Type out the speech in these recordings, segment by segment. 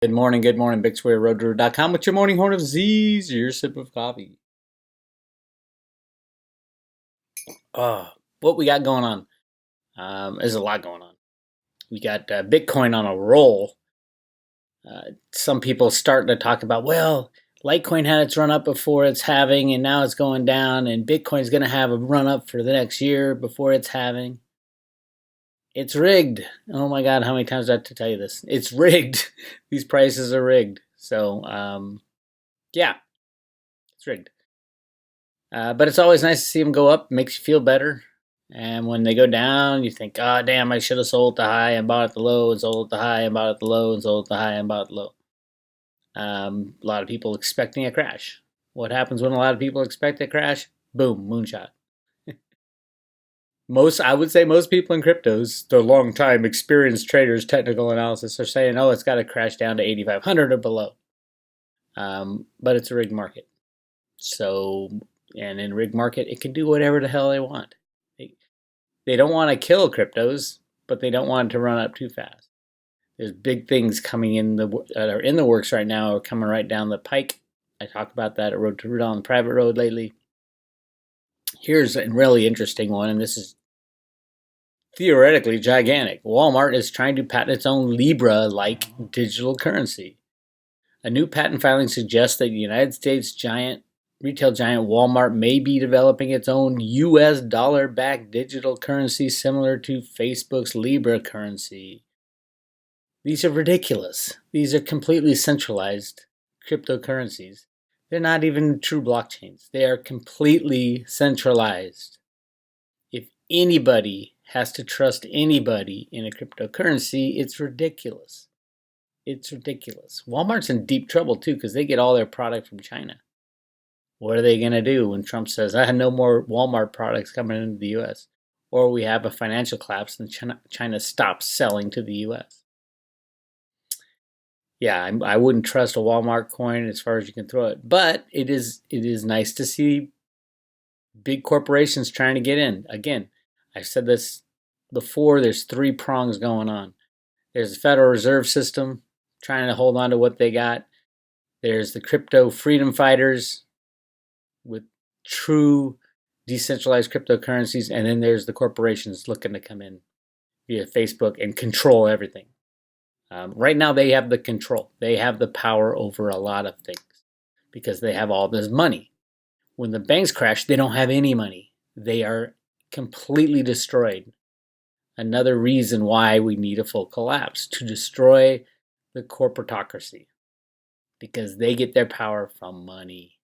Good morning, BigSquareRoadRunner.com with your morning horn of Z's, your sip of coffee. What we got going on? There's a lot going on. We got Bitcoin on a roll. Some people starting to talk about, well, Litecoin had its run up before its halving, and now it's going down, and Bitcoin's going to have a run up for the next year before its halving. It's rigged. Oh my God, how many times do I have to tell you this? It's rigged. These prices are rigged. So, yeah, it's rigged. But it's always nice to see them go up. Makes you feel better. And when they go down, you think, oh, damn, I should have sold the high and bought at the low and sold at the high and bought at the low and sold at the high and bought at the low. A lot of people expecting a crash. What happens when a lot of people expect a crash? Boom, moonshot. I would say most people in cryptos, the long time experienced traders, technical analysis, are saying, oh, it's got to crash down to 8,500 or below. But it's a rigged market. So, and in rig market, it can do whatever the hell they want. They don't want to kill cryptos, but they don't want it to run up too fast. There's big things coming that are in the works right now, or coming right down the pike. I talked about that at Road to Root on the private road lately. Here's a really interesting one, and this is theoretically gigantic. Walmart is trying to patent its own Libra-like digital currency. A new patent filing suggests that the United States retail giant Walmart may be developing its own US dollar-backed digital currency similar to Facebook's Libra currency. These are ridiculous. These are completely centralized cryptocurrencies. They're not even true blockchains. They are completely centralized. If anybody has to trust anybody in a cryptocurrency, it's ridiculous. It's ridiculous. Walmart's in deep trouble too because they get all their product from China. What are they going to do when Trump says, I have no more Walmart products coming into the U.S.? Or we have a financial collapse and China stops selling to the U.S.? Yeah, I wouldn't trust a Walmart coin as far as you can throw it. But it is nice to see big corporations trying to get in. Again, I've said this before, there's three prongs going on. There's the Federal Reserve System trying to hold on to what they got. There's the crypto freedom fighters with true decentralized cryptocurrencies, and then there's the corporations looking to come in via Facebook and control everything. Right now they have the control. They have the power over a lot of things because they have all this money. When the banks crash, they don't have any money. They are completely destroyed. Another reason why we need a full collapse, to destroy the corporatocracy, because they get their power from money.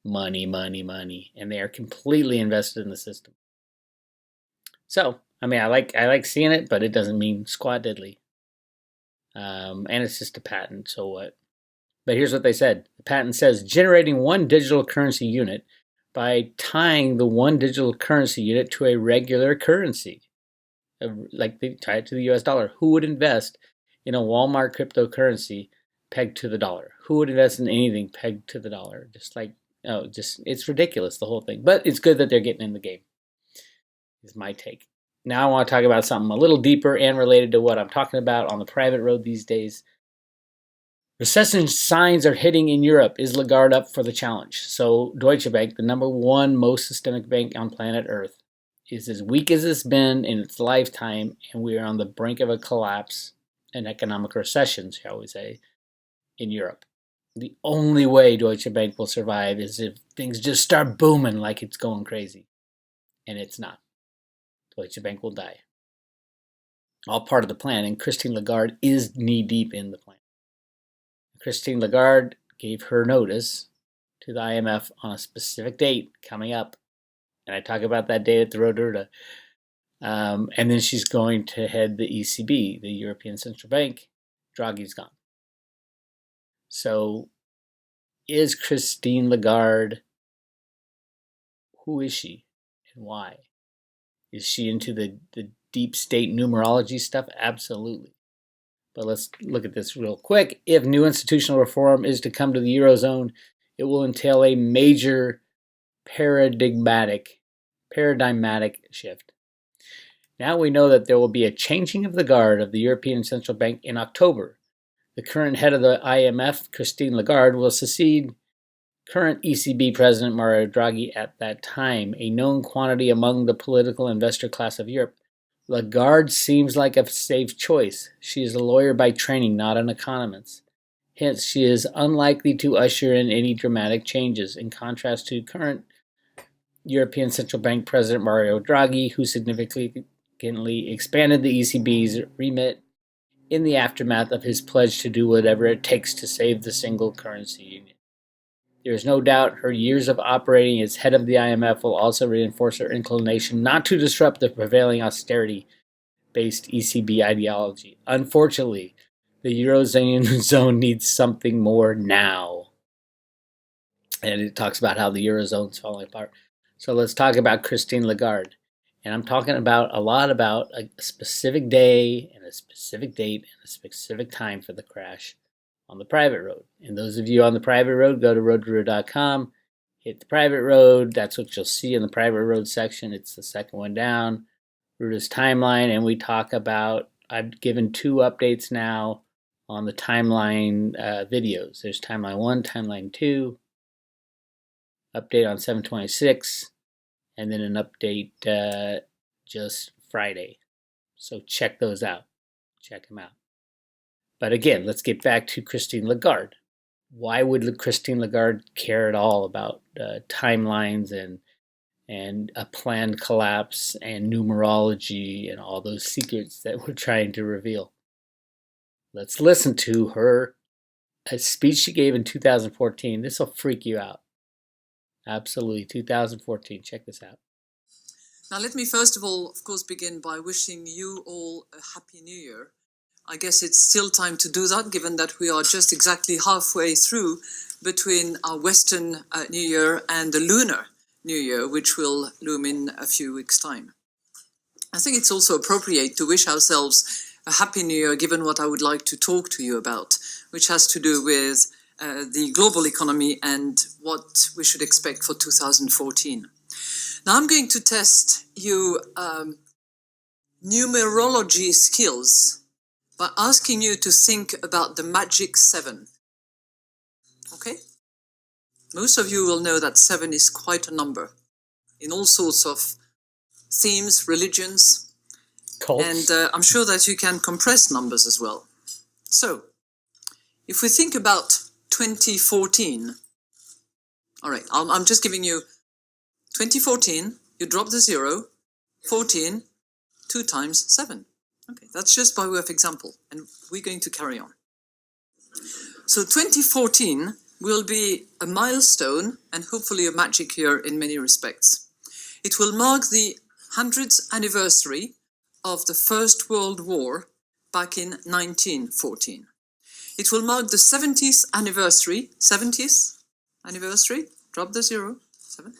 Money, money, money, and they are completely invested in the system. So, I mean, I like seeing it, but it doesn't mean squat diddly. And it's just a patent, so what? But here's what they said. The patent says generating one digital currency unit by tying the one digital currency unit to a regular currency. Like they tie it to the US dollar. Who would invest in a Walmart cryptocurrency pegged to the dollar? Who would invest in anything pegged to the dollar? It's ridiculous, the whole thing. But it's good that they're getting in the game, is my take. Now I want to talk about something a little deeper and related to what I'm talking about on the private road these days. Recession signs are hitting in Europe. Is Lagarde up for the challenge? So Deutsche Bank, the number one most systemic bank on planet Earth, is as weak as it's been in its lifetime, and we are on the brink of a collapse, an economic recession, shall we say, in Europe. The only way Deutsche Bank will survive is if things just start booming like it's going crazy. And it's not. Deutsche Bank will die. All part of the plan, and Christine Lagarde is knee-deep in the plan. Christine Lagarde gave her notice to the IMF on a specific date coming up. And I talk about that date at the Road to Ruta. And then she's going to head the ECB, the European Central Bank. Draghi's gone. So is Christine Lagarde, who is she and why? Is she into the deep state numerology stuff? Absolutely. But let's look at this real quick. If new institutional reform is to come to the Eurozone, it will entail a major paradigmatic shift. Now we know that there will be a changing of the guard of the European Central Bank in October. The current head of the IMF, Christine Lagarde, will succeed current ECB President Mario Draghi at that time, a known quantity among the political investor class of Europe. Lagarde seems like a safe choice. She is a lawyer by training, not an economist. Hence, she is unlikely to usher in any dramatic changes, in contrast to current European Central Bank President Mario Draghi, who significantly expanded the ECB's remit in the aftermath of his pledge to do whatever it takes to save the single currency union. There is no doubt her years of operating as head of the IMF will also reinforce her inclination not to disrupt the prevailing austerity-based ECB ideology. Unfortunately, the Eurozone needs something more now. And it talks about how the Eurozone's falling apart. So let's talk about Christine Lagarde. And I'm talking about a lot about a specific day and a specific date and a specific time for the crash on the private road. And those of you on the private road, go to roadtoroad.com, hit the private road. That's what you'll see in the private road section. It's the second one down, Ruda's timeline. And we talk about, I've given 2 updates now on the timeline videos. There's timeline 1, timeline 2, update on 7/26, and then an update just Friday. So check those out. Check them out. But again, let's get back to Christine Lagarde. Why would Christine Lagarde care at all about timelines and a planned collapse and numerology and all those secrets that we're trying to reveal? Let's listen to her a speech she gave in 2014. This will freak you out. Absolutely, 2014. Check this out. Now, let me first of all, of course, begin by wishing you all a Happy New Year. I guess it's still time to do that, given that we are just exactly halfway through between our Western New Year and the Lunar New Year, which will loom in a few weeks' time. I think it's also appropriate to wish ourselves a Happy New Year, given what I would like to talk to you about, which has to do with the global economy and what we should expect for 2014. Now, I'm going to test you numerology skills by asking you to think about the magic 7. Okay? Most of you will know that 7 is quite a number in all sorts of themes, religions, Cults. And I'm sure that you can compress numbers as well. So, if we think about 2014, all right, I'm just giving you 2014, you drop the 0, 14, 2 times 7. Okay, that's just by way of example, and we're going to carry on. So 2014 will be a milestone and hopefully a magic year in many respects. It will mark the 100th anniversary of the First World War back in 1914. It will mark the 70th anniversary, drop the 0, 7,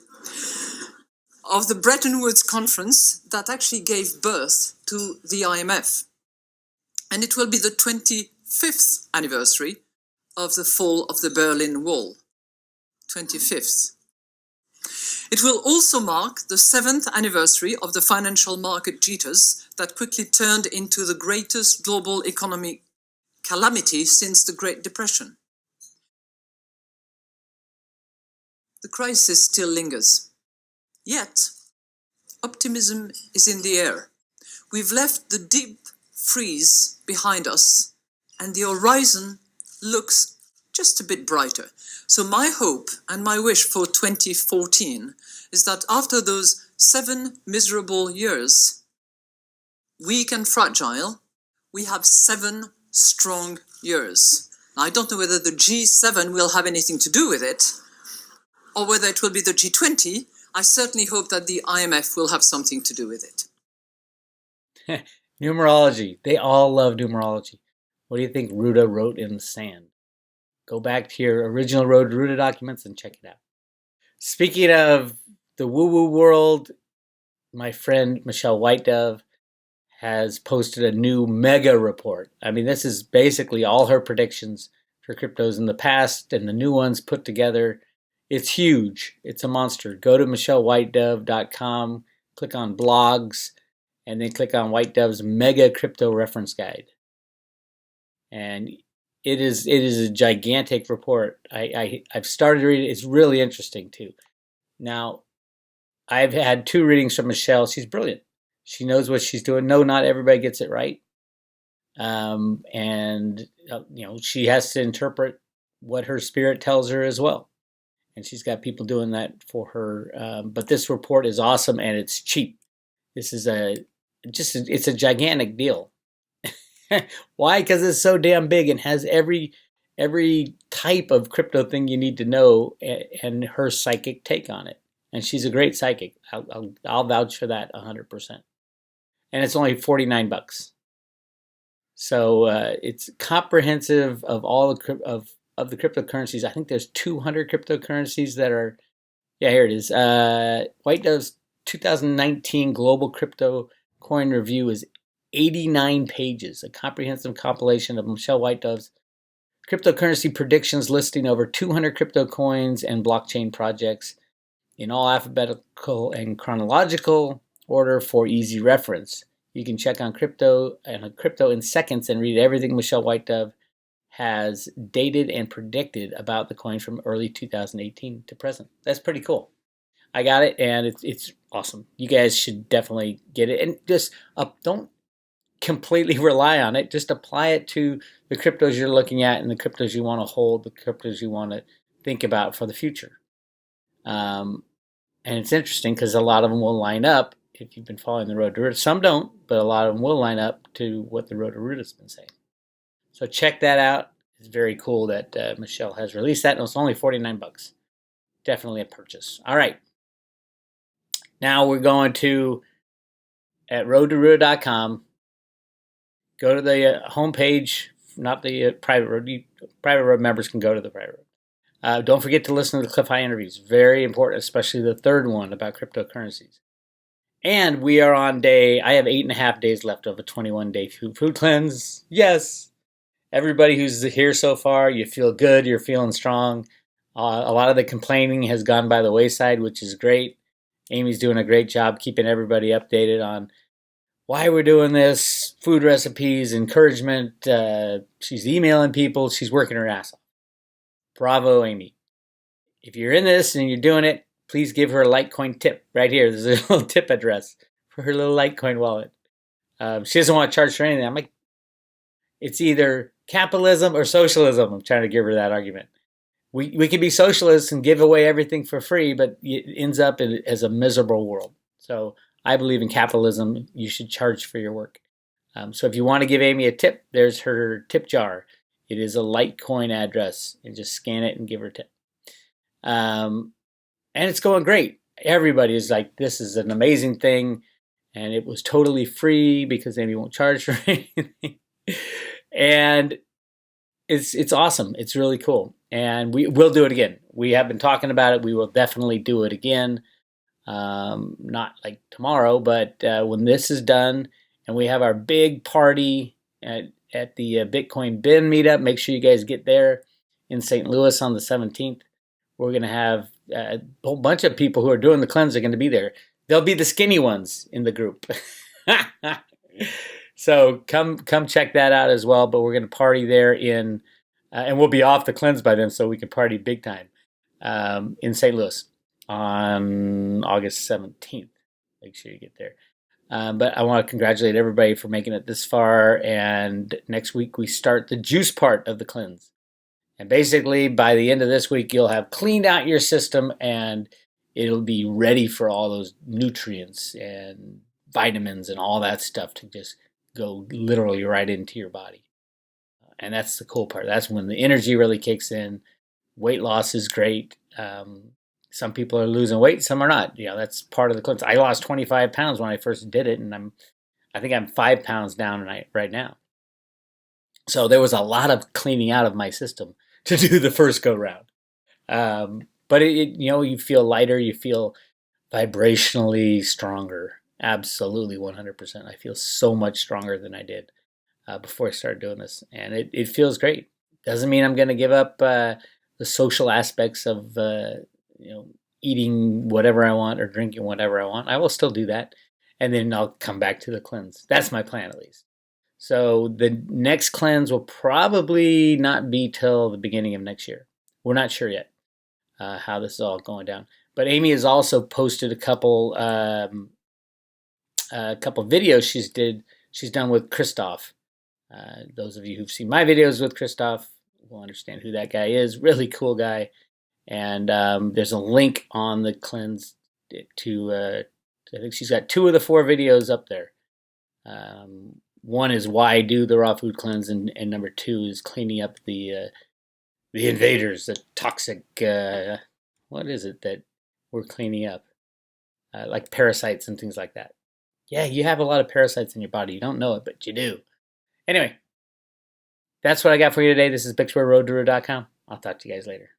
of the Bretton Woods Conference that actually gave birth to the IMF. And it will be the 25th anniversary of the fall of the Berlin Wall. 25th. It will also mark the 7th anniversary of the financial market jitters that quickly turned into the greatest global economic calamity since the Great Depression. The crisis still lingers. Yet, optimism is in the air. We've left the deep freeze behind us, and the horizon looks just a bit brighter. So my hope and my wish for 2014 is that after those 7 miserable years, weak and fragile, we have 7 strong years. Now, I don't know whether the G7 will have anything to do with it, or whether it will be the G20. I certainly hope that the IMF will have something to do with it. Numerology. They all love numerology. What do you think Ruda wrote in the sand? Go back to your original Road to Ruda documents and check it out. Speaking of the woo-woo world, my friend Michelle Whitedove has posted a new mega report. I mean, this is basically all her predictions for cryptos in the past and the new ones put together. It's huge. It's a monster. Go to michellewhitedove.com, click on blogs, and then click on Whitedove's Mega Crypto Reference Guide. And it is a gigantic report. I've started reading it. It's really interesting too. Now, I've had 2 readings from Michelle. She's brilliant. She knows what she's doing. No, not everybody gets it right. And she has to interpret what her spirit tells her as well. And she's got people doing that for her. But this report is awesome and it's cheap. This is it's a gigantic deal. Why? Because it's so damn big and has every type of crypto thing you need to know and her psychic take on it. And she's a great psychic. I'll vouch for that 100%. And it's only $49. So it's comprehensive of all of the cryptocurrencies. I think there's 200 cryptocurrencies that are. Yeah, here it is. White Dove's 2019 Global Crypto Coin Review is 89 pages, a comprehensive compilation of Michelle White Dove's cryptocurrency predictions, listing over 200 crypto coins and blockchain projects in all alphabetical and chronological order for easy reference. You can check on crypto in seconds and read everything Michelle White Dove has dated and predicted about the coin from early 2018 to present. That's pretty cool. I got it, and it's awesome. You guys should definitely get it, and just don't completely rely on it. Just apply it to the cryptos you're looking at and the cryptos you want to hold, the cryptos you want to think about for the future. And it's interesting because a lot of them will line up if you've been following the Road to Root. Some don't, but a lot of them will line up to what the Road to Root has been saying. So check that out. It's very cool that Michelle has released that, and it's only $49. Definitely a purchase. All right. Now we're going to, at roadtoroot.com, go to the homepage, not the private road. Private road members can go to the private road. Don't forget to listen to the Cliff High interviews. Very important, especially the third one about cryptocurrencies. And we are on I have 8.5 days left of a 21-day food cleanse. Yes. Everybody who's here so far, you feel good, you're feeling strong. A lot of the complaining has gone by the wayside, which is great. Amy's doing a great job keeping everybody updated on why we're doing this, food recipes, encouragement. She's emailing people. She's working her ass off. Bravo, Amy. If you're in this and you're doing it, please give her a Litecoin tip right here. There's a little tip address for her little Litecoin wallet. She doesn't want to charge for anything. I'm like, it's either capitalism or socialism. I'm trying to give her that argument. We can be socialists and give away everything for free, but it ends up as a miserable world. So I believe in capitalism. You should charge for your work. So if you want to give Amy a tip, there's her tip jar. It is a Litecoin address, and just scan it and give her a tip. And it's going great. Everybody is like, this is an amazing thing, and it was totally free because Amy won't charge for anything. And it's awesome. It's really cool. And we will do it again. We have been talking about it. We will definitely do it again. Not like tomorrow, but when this is done and we have our big party at the Bitcoin Bin meetup, make sure you guys get there in St. Louis on the 17th. We're going to have a whole bunch of people who are doing the cleanse are going to be there. They'll be the skinny ones in the group. So come check that out as well. But we're going to party there and we'll be off the cleanse by then, so we can party big time in St. Louis on August 17th. Make sure you get there. But I want to congratulate everybody for making it this far. And next week we start the juice part of the cleanse. And basically by the end of this week, you'll have cleaned out your system and it'll be ready for all those nutrients and vitamins and all that stuff to just go literally right into your body. And that's the cool part. That's when the energy really kicks in. Weight loss is great. Some people are losing weight, some are not. That's part of the cleanse. I lost 25 pounds when I first did it, and I think I'm 5 pounds down right now. So there was a lot of cleaning out of my system to do the first go round. But you feel lighter, you feel vibrationally stronger. Absolutely 100%. I feel so much stronger than I did before I started doing this. And it feels great. Doesn't mean I'm going to give up the social aspects of eating whatever I want or drinking whatever I want. I will still do that. And then I'll come back to the cleanse. That's my plan, at least. So the next cleanse will probably not be till the beginning of next year. We're not sure yet how this is all going down. But Amy has also posted a couple videos she's done with Christoph. Those of you who've seen my videos with Christoph will understand who that guy is. Really cool guy. And there's a link on the cleanse to, I think she's got 2 of the 4 videos up there. One is why do the raw food cleanse, and number 2 is cleaning up the invaders, the toxic, what is it that we're cleaning up? Like parasites and things like that. Yeah, you have a lot of parasites in your body. You don't know it, but you do. Anyway, that's what I got for you today. This is BixWeirRoadToRoad.com. I'll talk to you guys later.